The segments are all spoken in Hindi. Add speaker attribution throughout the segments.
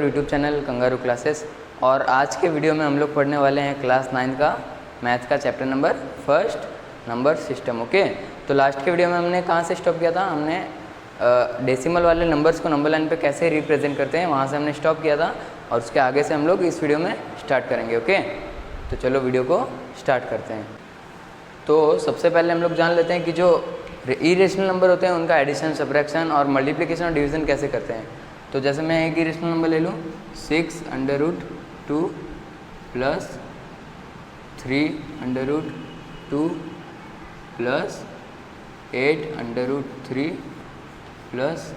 Speaker 1: YouTube channel kangaroo classes. और आज के वीडियो में हम लोग पढ़ने वाले हैं क्लास 9 का मैथ का chapter number first, number system. Okay, तो लास्ट के वीडियो में हमने कहाँ से स्टॉप किया था? हमने डेसिमल वाले नंबर्स को नंबर लाइन पे कैसे रिप्रेजेंट करते हैं वहाँ से हमने स्टॉप किया था, और उसके आगे से हम लोग इस वीडियो में स्टार्ट करेंगे। ओके, तो चलो वीडियो को स्टार्ट करते हैं। तो सबसे पहले हम लोग जान लेते हैं कि जो इरेशनल नंबर होते हैं उनका एडिशन, सब्ट्रैक्शन और मल्टीप्लिकेशन और डिवीज़न कैसे करते हैं। तो जैसे मैं एक इरेशनल नंबर ले लूँ 6√2 प्लस 3√2 प्लस 8√3 प्लस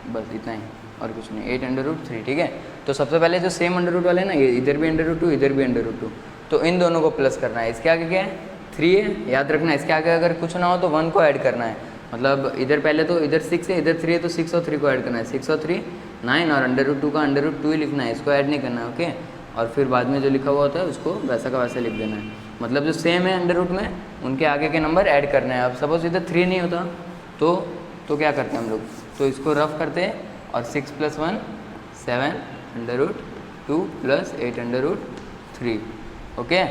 Speaker 1: बस इतना ही और कुछ नहीं, 8√3। ठीक है, तो सबसे पहले जो सेम अंडर रूट वाले हैं ना, ये इधर भी √2 इधर भी √2, तो इन दोनों को प्लस करना है। इसके आगे क्या है? 3 है, याद रखना है। इसके आगे अगर कुछ ना हो तो 1 को ऐड करना है। मतलब इधर पहले तो इधर 6 है, इधर 3 है, तो 6 और 3 को ऐड करना है। 6 और 3 9, और √2 का √2 ही लिखना है, इसको ऐड नहीं करना है। ओके, और फिर बाद में जो लिखा हुआ होता है उसको वैसा का वैसा लिख देना है। मतलब जो सेम है अंडर रूट में उनके आगे के नंबर ऐड करने हैं। अब सपोज इधर 3 नहीं होता तो क्या करते हैं हम लोग? तो इसको रफ करते हैं और 6 + 1 7√2 प्लस 8√3। ओके,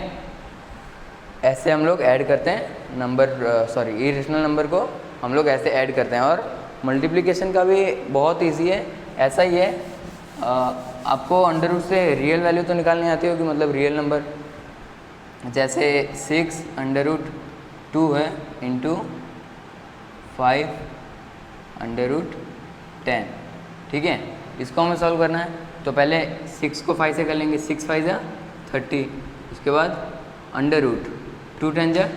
Speaker 1: ऐसे हम लोग ऐड करते हैं नंबर, इरेशनल नंबर को हम लोग ऐसे ऐड करते हैं। और मल्टीप्लिकेशन का भी बहुत इजी है, ऐसा ही है। आपको अंडर रूट से रियल वैल्यू तो निकालनी आती होगी, मतलब रियल नंबर। जैसे 6√2 है इंटू 5√10। ठीक है, इसको हमें सॉल्व करना है। तो पहले 6 को 5 से कर लेंगे, 6 5 जा 30। उसके बाद अंडर रूट 2 10 जा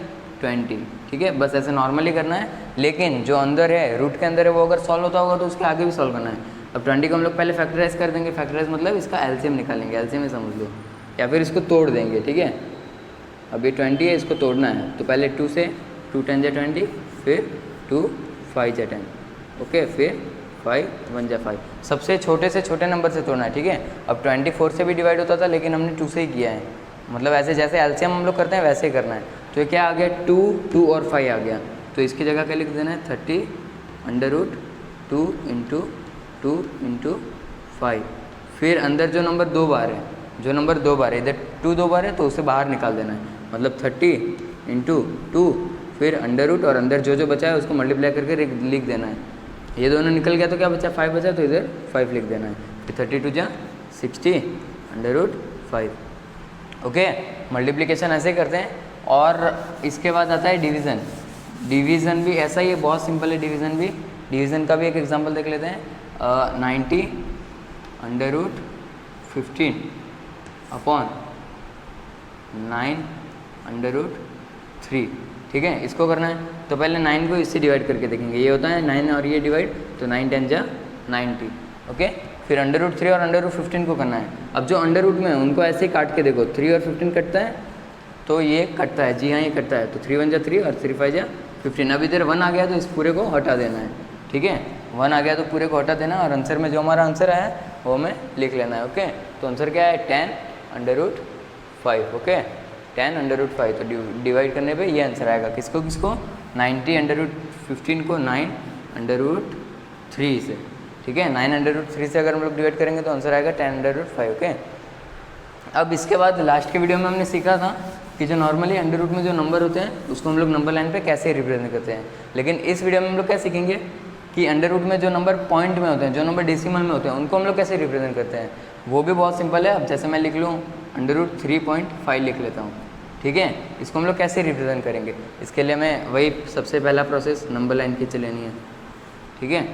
Speaker 1: 20। ठीक है, बस ऐसे नॉर्मली करना है। लेकिन जो अंदर है, रूट के अंदर है, वो अगर सॉल्व होता होगा तो उसके आगे भी सॉल्व करना है। अब 20 को हम लोग पहले फैक्टराइज कर देंगे। फैक्टराइज मतलब इसका एलसीएम निकालेंगे, एलसीएम में समझ लो, या फिर इसको तोड़ देंगे। ठीक है, अब ये 20 है, इसको तोड़ना है। तो पहले 2 से 2 10 जा 20, फिर 2 5 जा 10। ओके, फिर 5 1 जा 5। सबसे छोटे से छोटे नंबर से तोड़ना है। ठीक है, अब 24 से भी डिवाइड होता था, लेकिन हमने 2 से ही किया है। मतलब ऐसे जैसे एलसीएम हम लोग करते हैं वैसे ही करना है। तो ये क्या आ गया? 2 2 और 5 आ गया। तो इसकी जगह क्या लिख देना है? 30√2 × 2 × 5। फिर अंदर जो नंबर 2 बार है, जो नंबर 2 बार है, इधर 2 2 बार है तो उसे बाहर निकाल देना है। मतलब 30 × 2, फिर अंडर रूट, और अंदर जो जो बचा है उसको मल्टीप्लाई करके लिख देना है। ये दोनों निकल गया तो क्या बचा? 5 बचा, तो इधर 5 लिख देना है। फिर 32 जा 60 √5। ओके, मल्टीप्लिकेशन ऐसे ही करते हैं। और इसके बाद आता है डिवीज़न। डिवीज़न भी ऐसा ही है, बहुत सिंपल है डिवीज़न भी। डिवीज़न का भी एक एग्जांपल देख लेते हैं। 90 √15 अपॉन 9√3। ठीक है, इसको करना है। तो पहले 9 को इससे डिवाइड करके देखेंगे। ये होता है 9 और ये डिवाइड, तो 9 10 जा 90। ओके, फिर √3 और √15 को करना है। अब जो अंडर रूट में है उनको ऐसे ही काट के देखो। 3 और 15 कटता है, तो ये कटता है। जी हाँ, ये कटता है। तो 3 1 जा 3 और 3 5 जा 15। अब इधर 1 आ गया तो इस पूरे को हटा देना है। ठीक है, 1 आ गया तो पूरे को हटा देना, और आंसर में जो हमारा आंसर आया वो हमें लिख लेना है। ओके, तो आंसर क्या है? 10√5। ओके, 10√5। तो डिवाइड करने पे ये आंसर आएगा। किसको किसको? 90√15 को 9√3 से। ठीक है, 9√3 से अगर हम लोग डिवाइड करेंगे तो आंसर आएगा 10√5। ओके, अब इसके बाद लास्ट के वीडियो में हमने सीखा था कि जो नॉर्मली अंडर रूट में जो नंबर होते हैं उसको हम लोग नंबर लाइन पे कैसे रिप्रेजेंट करते हैं। लेकिन इस वीडियो में हम लोग क्या सीखेंगे कि अंडर रूट में जो नंबर पॉइंट में होते हैं, जो नंबर डेसिमल में होते हैं, उनको हम लोग कैसे रिप्रेजेंट करते हैं। वो भी बहुत सिंपल है। अब जैसे मैं लिख लूँ √3.5 लिख लेता हूँ। ठीक है, इसको हम लोग कैसे रिप्रेजेंट करेंगे? इसके लिए हमें वही सबसे पहला प्रोसेस नंबर लाइन खींच लेनी है। ठीक है,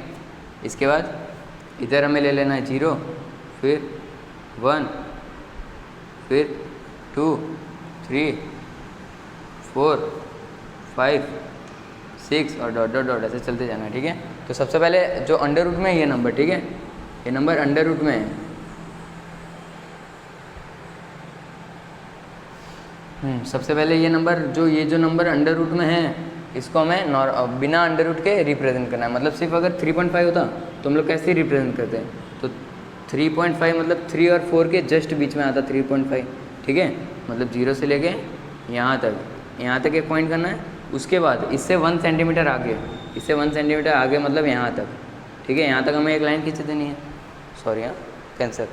Speaker 1: इसके बाद इधर हमें ले लेना है 0, फिर 1, फिर 2 3 4 5 6 और डॉट डॉट डॉट ऐसे चलते जाना है। ठीक है, तो सबसे पहले जो अंडर रूट में ये नंबर, ठीक है, ये नंबर अंडर रूट में है। सबसे पहले ये नंबर अंडर रूट में है, इसको हमें बिना अंडर रूट के रिप्रेजेंट करना है। मतलब सिर्फ अगर 3.5 होता तो हम लोग कैसे रिप्रेजेंट करते हैं? तो 3.5 मतलब 3 और 4 के जस्ट बीच में आता 3.5। ठीक है, मतलब 0 से लेके यहाँ तक एक पॉइंट करना है। उसके बाद इससे 1 सेंटीमीटर आगे, मतलब यहाँ तक। ठीक है, यहाँ तक हमें एक लाइन खींच देनी है। सॉरी, यहाँ कैंसर।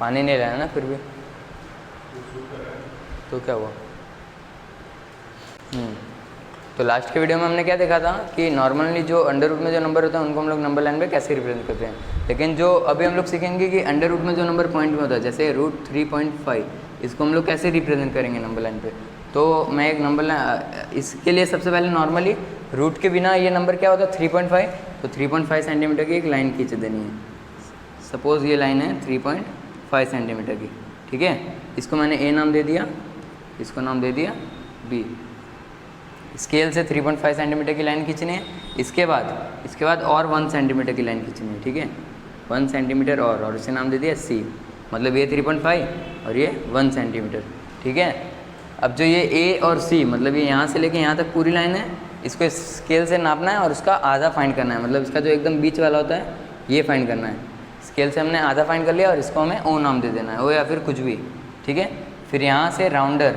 Speaker 1: पानी नहीं लाया ना फिर भी, तो क्या हुआ? तो लास्ट के वीडियो में हमने क्या देखा था कि नॉर्मली जो अंडर रूट में जो नंबर होता है उनको हम लोग नंबर लाइन पे कैसे रिप्रेजेंट करते हैं। लेकिन जो अभी हम लोग सीखेंगे कि अंडर रूट में जो नंबर पॉइंट में होता है, जैसे √3.5, इसको हम लोग कैसे रिप्रेजेंट करेंगे नंबर लाइन पे। तो मैं एक नंबर लाइन, इसके लिए सबसे पहले नॉर्मली रूट के बिना ये नंबर क्या होता है 3.5, तो 3.5 सेंटीमीटर की एक लाइन खींच देनी है। सपोज़ ये लाइन है 3.5 सेंटीमीटर की, ठीक है। इसको मैंने ए नाम दे दिया, इसको नाम दे दिया बी। स्केल से 3.5 सेंटीमीटर की लाइन खींचनी है। इसके बाद और 1 सेंटीमीटर की लाइन खींचनी है, ठीक है। 1 सेंटीमीटर और इसे नाम दे दिया सी, मतलब ये 3.5 और ये 1 सेंटीमीटर, ठीक है। अब जो ये ए और सी, मतलब ये यहाँ से लेके यहाँ तक पूरी लाइन है, इसको स्केल से नापना है और उसका आधा फाइंड करना है, मतलब इसका जो एकदम बीच वाला होता है ये फाइंड करना है। स्केल से हमने आधा फाइंड कर लिया और इसको हमें ओ नाम दे देना है, ओ या फिर कुछ भी, ठीक है। फिर यहाँ से राउंडर,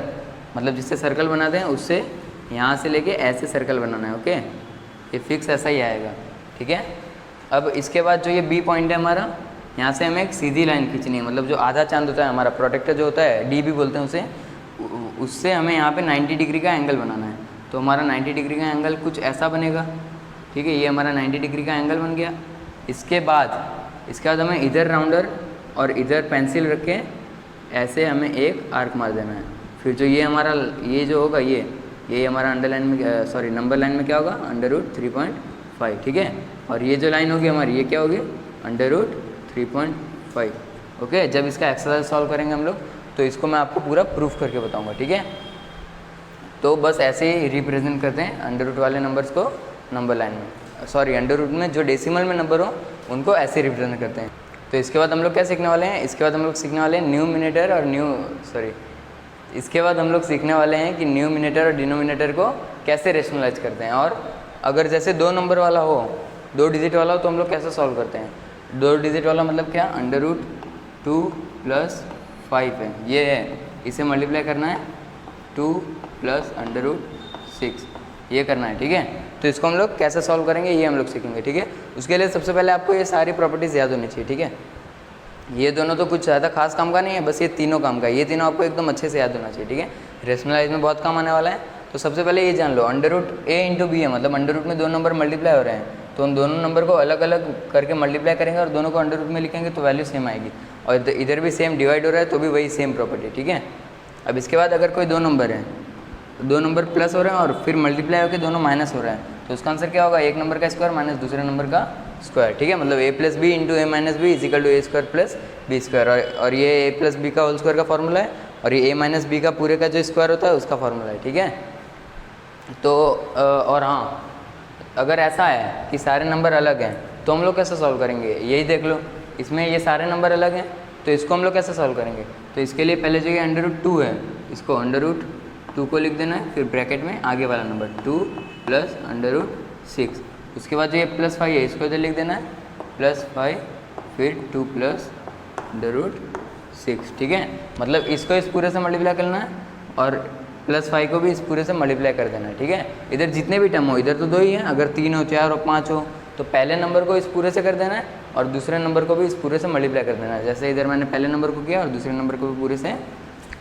Speaker 1: मतलब जिससे सर्कल बनाते हैं उससे यहाँ से लेके ऐसे सर्कल बनाना है, ओके। ये फिक्स ऐसा ही आएगा, ठीक है। अब इसके बाद जो ये बी पॉइंट है हमारा, यहाँ से हमें एक सीधी लाइन खींचनी है, मतलब जो आधा चांद होता है हमारा प्रोटेक्टर जो होता है, डी भी बोलते हैं उसे, उससे हमें यहाँ पे 90 डिग्री का एंगल बनाना है। तो हमारा 90 डिग्री का एंगल कुछ ऐसा बनेगा, ठीक है। ये हमारा 90 डिग्री का एंगल बन गया। इसके बाद हमें इधर राउंडर और इधर पेंसिल रख के ऐसे हमें एक आर्क मार देना है। फिर जो ये हमारा ये जो होगा ये हमारा अंडरलाइन में सॉरी नंबर लाइन में क्या होगा √3.5, ठीक है। और ये जो लाइन होगी हमारी ये क्या होगी √3.5, ओके। जब इसका एक्सरसाइज सॉल्व करेंगे हम लोग तो इसको मैं आपको पूरा प्रूफ करके बताऊंगा, ठीक है। तो बस ऐसे ही रिप्रेजेंट करते हैं अंडर रूट वाले नंबर्स को नंबर लाइन में, सॉरी अंडर रूट में जो डेसिमल में नंबर हो उनको ऐसे रिप्रेजेंट करते हैं। तो इसके बाद हम लोग क्या सीखने वाले हैं, इसके बाद हम लोग सीखने वाले हैं न्यूमिनेटर और इसके बाद हम लोग सीखने वाले हैं कि न्यूमिनेटर और डिनोमिनेटर को कैसे रेशनलाइज करते हैं। और अगर जैसे 2 नंबर वाला हो, 2 डिजिट वाला हो, तो हम लोग कैसे सॉल्व करते हैं। 2 डिजिट वाला मतलब क्या, √2 + 5 है, ये है, इसे मल्टीप्लाई करना है 2 + √6, ये करना है, ठीक है। तो इसको हम लोग कैसे सॉल्व करेंगे ये हम लोग सीखेंगे, ठीक है। उसके लिए सबसे पहले आपको ये सारी प्रॉपर्टीज़ याद होनी चाहिए, ठीक है। ये दोनों तो कुछ ज़्यादा खास काम का नहीं है, बस ये तीनों काम का है, ये तीनों आपको एकदम अच्छे से याद होना चाहिए, ठीक है। रेशनलाइज में बहुत काम आने वाला है। तो सबसे पहले ये जान लो √a × b है, मतलब अंडर रूट में 2 नंबर मल्टीप्लाई हो रहे हैं, तो उन दोनों नंबर को अलग अलग करके मल्टीप्लाई करेंगे और दोनों को अंडर रूट में लिखेंगे तो वैल्यू सेम आएगी। और इधर भी सेम डिवाइड हो रहा है तो भी वही सेम प्रॉपर्टी, ठीक है। अब इसके बाद अगर कोई 2 नंबर है, 2 नंबर प्लस हो रहे हैं और फिर मल्टीप्लाई होकर दोनों माइनस हो रहा है, तो उसका आंसर क्या होगा, एक नंबर का स्क्वायर माइनस दूसरे नंबर का स्क्वायर, ठीक है। मतलब a + b × a - b = a² + b²। और ये a + b का होल स्क्वायर का फॉर्मूला है और ये a - b का पूरे का जो स्क्वायर होता है उसका फॉर्मूला है, ठीक है। तो और हाँ, अगर ऐसा है कि सारे नंबर अलग हैं तो हम लोग कैसे सॉल्व करेंगे, यही देख लो। इसमें ये सारे नंबर अलग हैं तो इसको हम लोग कैसे सॉल्व करेंगे। तो इसके लिए पहले जो ये √2 है, इसको √2 को लिख देना है, फिर ब्रैकेट में आगे वाला नंबर 2 + √6। उसके बाद जो ये +5 है इसको इधर लिख देना है +5, फिर 2 + √6, ठीक है। मतलब इसको इस पूरे से मल्टीप्लाई करना है और +5 को भी इस पूरे से मल्टीप्लाई कर देना है, ठीक है। इधर जितने भी टर्म हो, इधर तो 2 ही हैं, अगर 3 हो, 4 हो, 5 हो, तो पहले नंबर को इस पूरे से कर देना है और दूसरे नंबर को भी इस पूरे से मल्टीप्लाई कर देना है। जैसे इधर मैंने पहले नंबर को किया और दूसरे नंबर को भी पूरे से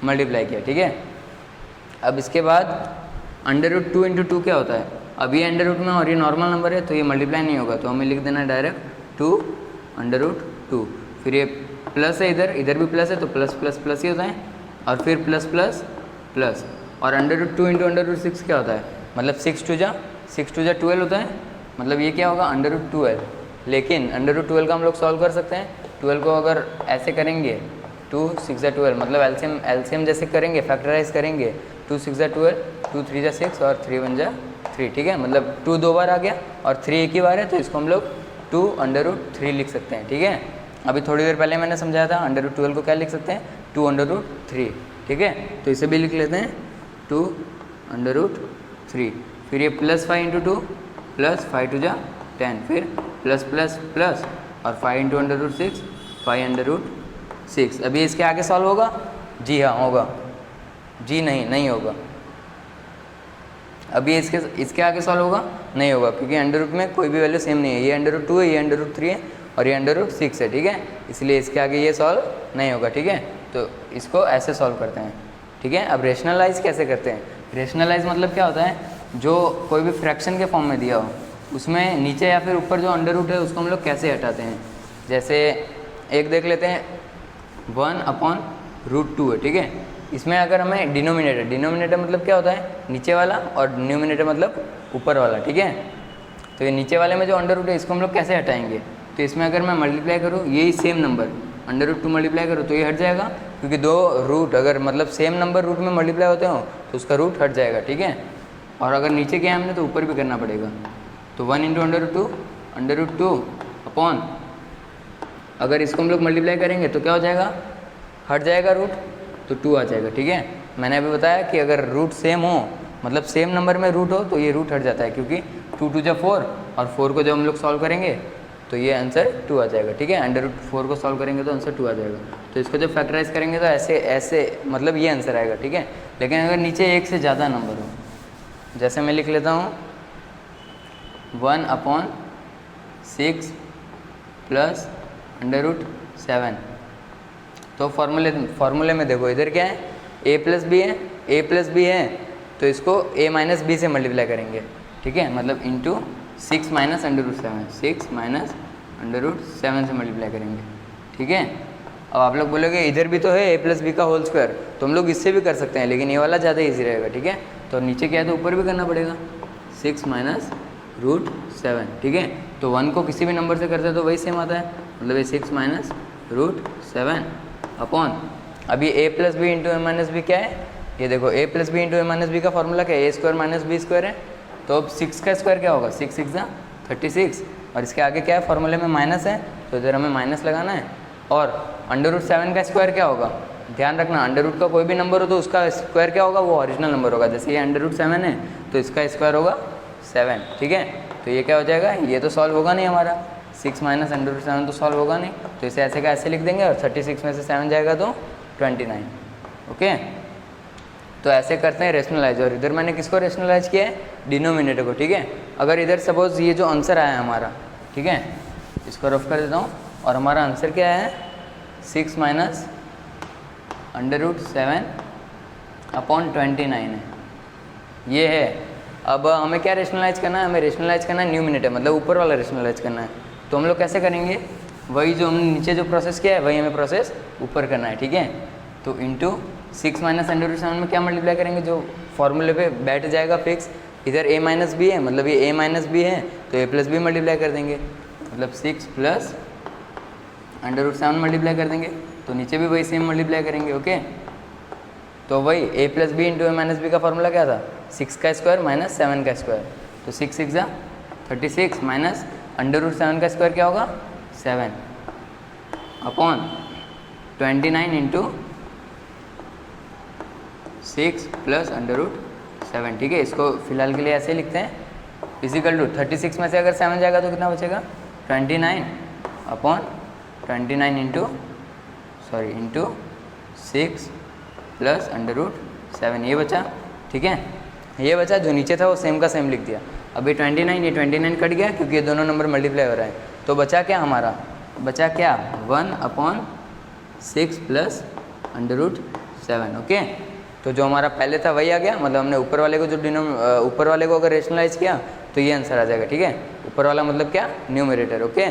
Speaker 1: मल्टीप्लाई किया, ठीक है। अब इसके बाद √2 × 2 क्या होता है, अब ये अंडर रूट में और ये नॉर्मल नंबर है तो ये मल्टीप्लाई नहीं होगा, तो हमें लिख देना है डायरेक्ट 2 √2। फिर ये प्लस है, इधर भी प्लस है तो प्लस प्लस प्लस ही होता है, और फिर प्लस प्लस प्लस। और √2 × √6 क्या होता है, मतलब 6 × 2 = 12 होता है, मतलब ये क्या होगा √12। लेकिन √12 का हम लोग सॉल्व कर सकते हैं। 12 को अगर ऐसे करेंगे 2 × 6 = 12, मतलब एलसीएम जैसे करेंगे, फैक्टराइज करेंगे 2 × 6 = 12, 2 × 3 = 6 और 3 × 1 = 3, ठीक है। मतलब 2 2 बार आ गया और 3 एक ही बार है, तो इसको हम लोग 2 √3 लिख सकते हैं, ठीक है। अभी थोड़ी देर पहले मैंने समझाया था √12 को क्या लिख सकते हैं 2 √3, ठीक है। तो इसे भी लिख लेते हैं 2 √3। फिर ये +5 × 2 + 5 × 2 = 10, फिर प्लस प्लस प्लस और 5 × √6 5 √6। अभी इसके आगे सॉल्व होगा, जी हाँ होगा, जी नहीं होगा। अभी इसके आगे सॉल्व होगा, नहीं होगा, क्योंकि अंडर रूट में कोई भी वैल्यू सेम नहीं है। ये √2 है, ये √3 है, और ये अंडर रूट 6 है, ठीक है, इसलिए इसके आगे ये सॉल्व नहीं होगा, ठीक है। तो इसको ऐसे सॉल्व करते हैं, ठीक है। अब रेशनलाइज कैसे करते हैं? रेशनलाइज मतलब क्या होता है, जो कोई भी फ्रैक्शन के फॉर्म में दिया हो उसमें नीचे या फिर ऊपर जो अंडर रूट है उसको हम लोग कैसे हटाते हैं। जैसे एक देख लेते हैं 1/√2 है, ठीक है। इसमें अगर हमें डिनोमिनेटर मतलब क्या होता है, नीचे वाला, और न्यूमिनेटर मतलब ऊपर वाला, ठीक है। तो ये नीचे वाले में जो अंडर रूट है इसको हम लोग कैसे हटाएंगे, तो इसमें अगर मैं मल्टीप्लाई करूँ यही सेम नंबर √2 मल्टीप्लाई करूँ तो ये हट जाएगा, क्योंकि दो रूट अगर मतलब सेम नंबर रूट में मल्टीप्लाई होते हो तो उसका रूट हट जाएगा, ठीक है। और अगर नीचे किया हमने तो ऊपर भी करना पड़ेगा। तो 1 × √2 अपॉन, अगर इसको हम लोग मल्टीप्लाई करेंगे तो क्या हो जाएगा, हट जाएगा रूट, तो 2 आ जाएगा, ठीक है। मैंने अभी बताया कि अगर रूट सेम हो मतलब सेम नंबर में रूट हो तो ये रूट हट जाता है, क्योंकि 2 × 2 = 4 और 4 को जब हम लोग सॉल्व करेंगे तो ये आंसर 2 आ जाएगा, ठीक है। √4 को सॉल्व करेंगे तो आंसर 2 आ जाएगा। तो इसको जब फैक्टराइज करेंगे तो ऐसे मतलब ये आंसर आएगा, ठीक है। लेकिन अगर नीचे एक से ज़्यादा नंबर हो, जैसे मैं लिख लेता हूँ 1/6 प्लस √7, तो फॉर्मूले में देखो इधर क्या है, a प्लस b है, तो इसको a - b से मल्टीप्लाई करेंगे, ठीक है, मतलब इंटू 6 - √7, 6 - √7 से मल्टीप्लाई करेंगे, ठीक है। अब आप लोग बोलोगे इधर भी तो है a + b का होल स्क्वायर, तो हम लोग इससे भी कर सकते हैं, लेकिन ये वाला ज़्यादा इजी रहेगा, ठीक है। तो नीचे क्या है तो ऊपर भी करना पड़ेगा, 6 - √7, ठीक है। तो 1 को किसी भी नंबर से करते हैं तो वही सेम आता है, मतलब ये 6 - √7 अपॉन, अभी a + b × a - b क्या है, ये देखो a + b × a - b का फॉर्मूला क्या है, a² - b² है। तो अब 6 का स्क्वायर क्या होगा, 6 × 6 = 36, और इसके आगे क्या है, फॉर्मूले में माइनस है तो इधर हमें माइनस लगाना है। और √7 का स्क्वायर क्या होगा, ध्यान रखना √ का कोई भी नंबर हो तो उसका स्क्वायर क्या होगा, वो ओरिजिनल नंबर होगा। जैसे ये √7 है तो इसका स्क्वायर होगा 7, ठीक है। तो ये क्या हो जाएगा, ये तो सॉल्व होगा नहीं हमारा, 6 - √7 तो सॉल्व होगा नहीं, तो इसे ऐसे का ऐसे लिख देंगे, और 36 में से 7 जाएगा तो 29, ओके। तो ऐसे करते हैं रेशनलाइज। और इधर मैंने किसको रेशनलाइज किया है, डिनोमिनेटर को, ठीक है। अगर इधर सपोज ये जो आंसर आया हमारा, ठीक है, इसको रफ कर देता हूँ, और हमारा आंसर क्या है 6 - √7 अपॉन 29 है, ये है। अब हमें क्या रेशनलाइज करना है, हमें रेशनलाइज करना है न्यूमिनेटर, मतलब ऊपर वाला रेशनलाइज करना है। तो हम लोग कैसे करेंगे, वही जो हमने नीचे जो प्रोसेस किया है वही हमें प्रोसेस ऊपर करना है, ठीक है। तो इंटू 6 - √7 में क्या मल्टीप्लाई करेंगे, जो फॉर्मूले पे बैठ जाएगा फिक्स, इधर a - b है, मतलब ये a - b है तो a + b मल्टीप्लाई कर देंगे, मतलब 6 + √7 मल्टीप्लाई कर देंगे, तो नीचे भी वही सेम मल्टीप्लाई करेंगे, ओके। तो वही a + b × a - b का फॉर्मूला क्या था, 6 का स्क्वायर - 7 का स्क्वायर, तो 6 × 6 = 36 माइनस √7 का स्क्वायर क्या होगा 7 अपॉन 29 × 6 + √7, ठीक है। इसको फिलहाल के लिए ऐसे लिखते हैं, इजिकल टू 36 में से अगर 7 जाएगा तो कितना बचेगा 29 अपॉन 29 × 6 + √7, ये बचा, ठीक है। ये बचा, जो नीचे था वो सेम का सेम लिख दिया। अभी 29, ये 29 कट गया क्योंकि ये दोनों नंबर मल्टीप्लाई हो रहा है, तो बचा क्या हमारा, बचा क्या 1/6 + √7, ओके। तो जो हमारा पहले था वही आ गया, मतलब हमने ऊपर वाले को जो ऊपर वाले को अगर रेशनलाइज किया तो ये आंसर आ जाएगा, ठीक है। ऊपर वाला मतलब क्या, न्यूमरेटर, ओके।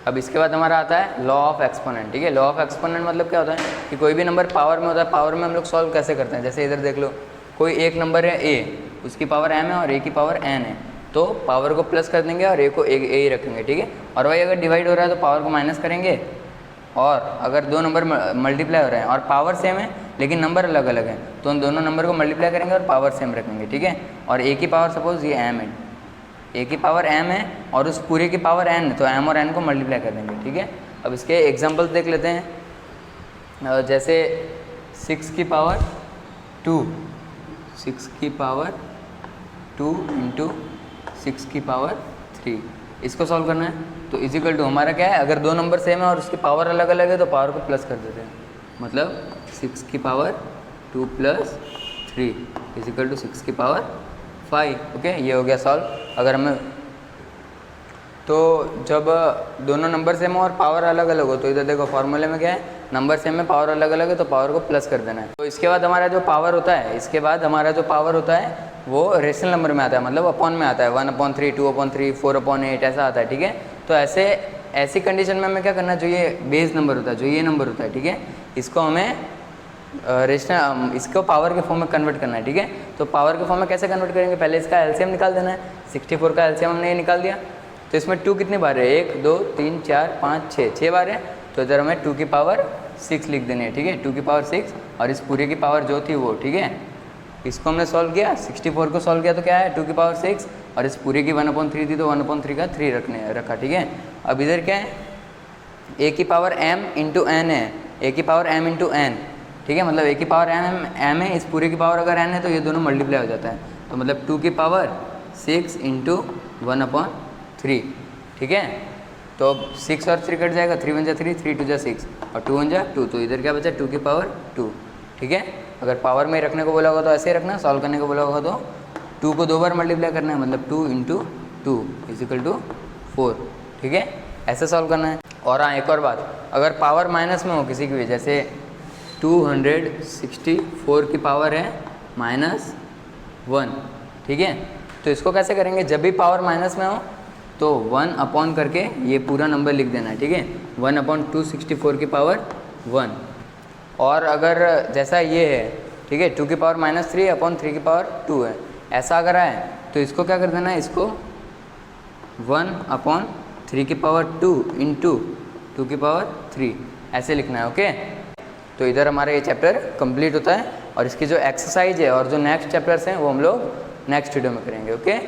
Speaker 1: अब इसके बाद हमारा आता है लॉ ऑफ एक्सपोनेंट, ठीक है। लॉ ऑफ एक्सपोनेंट मतलब क्या होता है कि कोई भी नंबर पावर में होता है, पावर में हम लोग सॉल्व कैसे करते हैं, जैसे इधर देख लो, कोई एक नंबर है a, उसकी पावर m है और a की पावर n है, तो पावर को प्लस कर देंगे और a को a ही रखेंगे, ठीक है। और वही अगर डिवाइड हो रहा है तो पावर को माइनस करेंगे, और अगर दो नंबर मल्टीप्लाई हो रहे हैं और पावर सेम है लेकिन नंबर अलग अलग है तो उन दोनों नंबर को मल्टीप्लाई करेंगे और पावर सेम रखेंगे, ठीक है। और a की पावर सपोज ये m है, a की पावर m है और उस पूरे की पावर n है, तो m और n को मल्टीप्लाई कर देंगे, ठीक है। अब इसके एग्जांपल्स देख लेते हैं, जैसे 6 की पावर 2 × 6 की पावर 3, इसको सॉल्व करना है। तो इजिकल टू हमारा क्या है, अगर दो नंबर सेम है और उसकी पावर अलग अलग है तो पावर को प्लस कर देते हैं, मतलब 6 की पावर 2 + 3 = 6 की पावर 5, ओके। ये हो गया सॉल्व। अगर हमें तो जब दोनों नंबर सेम हो और पावर अलग अलग हो, तो इधर देखो फॉर्मूले में क्या है, नंबर सेम है पावर अलग अलग है, तो पावर को प्लस कर देना है। तो इसके बाद हमारा जो पावर होता है, इसके बाद हमारा जो पावर होता है वो रेशनल नंबर में आता है, मतलब अपॉन में आता है, 1/3, 2/3, 4/8 ऐसा आता है, ठीक है। तो ऐसी कंडीशन में हमें क्या करना चाहिए, बेस नंबर होता है जो ये नंबर होता है, ठीक है, इसको हमें रेशनल इसको पावर के फॉर्म में कन्वर्ट करना है, ठीक है। तो पावर के फॉर्म में कैसे कन्वर्ट करेंगे, पहले इसका एलसीएम निकाल देना है। 64 का एलसीएम हमने ये निकाल दिया, तो इसमें 2 कितनी बार है, 1 2 3 4 5 6 बार है, तो इधर हमें 2 की पावर 6 लिख देनी है, ठीक है, 2 की पावर 6 और इस पूरे की पावर जो थी वो, ठीक है। इसको हमने सॉल्व किया, 64 को सॉल्व किया तो क्या है 2 की पावर 6 और इस पूरे की 1/3 थी तो 1/3 का 3 रखा, ठीक है। अब इधर क्या है, a की पावर m इंटू एन है, a की पावर m इंटू एन, ठीक है, मतलब a की पावर m है, इस पूरे की पावर अगर n है तो ये दोनों मल्टीप्लाई हो जाता है, तो मतलब 2 की पावर 6 इंटू 1/3, ठीक है। तो 6 और 3 कट जाएगा, 3 1 जा 3, 3 2 जा 6 और 2 1 जा 2, तो इधर क्या बचा 2 की पावर 2, ठीक है। अगर पावर में रखने को बोला होगा तो ऐसे ही रखना, सॉल्व करने को बोला होगा तो 2 को 2 बार मल्टीप्लाई करना है, मतलब 2 इंटू 2 = 4, ठीक है, ऐसे सॉल्व करना है। और हाँ एक और बात, अगर पावर माइनस में हो किसी की भी, जैसे 264 की पावर है -1, ठीक है, तो इसको कैसे करेंगे, जब भी पावर माइनस में हो तो 1 अपॉन करके ये पूरा नंबर लिख देना है, ठीक है, 1/264 की पावर 1। और अगर जैसा ये है, ठीक है, 2 की पावर -3/3 की पावर 2 है, ऐसा अगर आए तो इसको क्या कर देना है, इसको 1/3 की पावर 2 इंटू 2 की पावर 3 ऐसे लिखना है, ओके। तो इधर हमारा ये चैप्टर कंप्लीट होता है और इसकी जो एक्सरसाइज है और जो नेक्स्ट चैप्टर्स हैं वो हम लोग नेक्स्ट वीडियो में करेंगे, ओके।